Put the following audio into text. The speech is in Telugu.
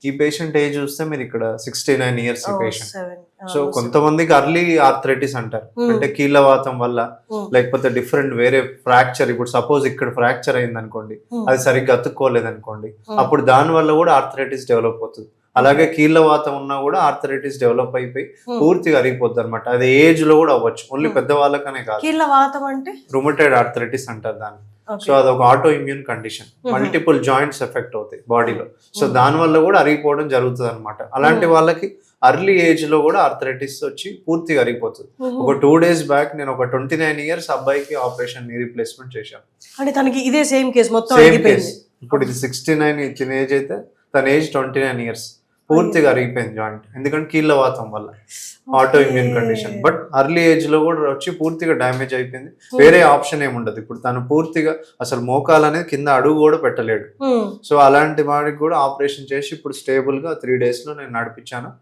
ఈ పేషెంట్ ఏజ్ చూస్తే మీరు ఇక్కడ 69 ఇయర్స్ ఈ పేషెంట్. 7. సో కొంతమందికి అర్లీ ఆర్థరైటిస్ అంటారు, అంటే కీళ్ళవాతం వల్ల లేకపోతే డిఫరెంట్ వేరే ఫ్రాక్చర్. ఇప్పుడు సపోజ్ ఇక్కడ ఫ్రాక్చర్ అయింది అనుకోండి, అది సరిగ్గా అతుక్కోలేదు అనుకోండి, అప్పుడు దాని వల్ల కూడా ఆర్థరైటిస్ డెవలప్ అవుతుంది. అలాగే కీళ్ళవాతం ఉన్నా కూడా ఆర్థరైటిస్ డెవలప్ అయిపోయి పూర్తిగా అరిగిపోద్ది అనమాట. అది ఏజ్ లో కూడా అవ్వచ్చు, ఓన్లీ పెద్దవాళ్ళకనే కాదు. కీళ్ళవాతం అంటే రుమటైడ్ ఆర్థరైటిస్ అంటారు దాన్ని. సో అది ఒక auto immune condition, multiple joints effect అవుతాయి బాడీలో. సో దాని వల్ల కూడా అరిగిపోవడం జరుగుతుంది అనమాట. అలాంటి వాళ్ళకి అర్లీ ఏజ్ లో కూడా ఆర్థరైటిస్ వచ్చి పూర్తిగా అరిగిపోతుంది. ఒక 2 days బ్యాక్ నేను ఒక 29 ఇయర్స్ అబ్బాయికి ఆపరేషన్ నీ రీప్లేస్మెంట్ చేశాను. అంటే తనకి ఇదే సేమ్ కేసు మొత్తం సేమ్ అరిగిపోయింది. కేసు. ఇప్పుడు ఇది 69 ఇచ్చిన ఏజ్ అయితే తన ఏజ్ 29 ఇయర్స్, పూర్తిగా అరిగిపోయింది జాయింట్. ఎందుకంటే కీళ్ళవాతం వల్ల auto immune condition. But early age లో కూడా వచ్చి పూర్తిగా డ్యామేజ్ అయిపోయింది. వేరే ఆప్షన్ ఏముండదు. ఇప్పుడు తను పూర్తిగా అసలు మోకాలు అనేది కింద అడుగు కూడా పెట్టలేడు. సో అలాంటి వాడికి కూడా ఆపరేషన్ చేసి ఇప్పుడు స్టేబుల్ గా 3 days లో నేను నడిపించాను.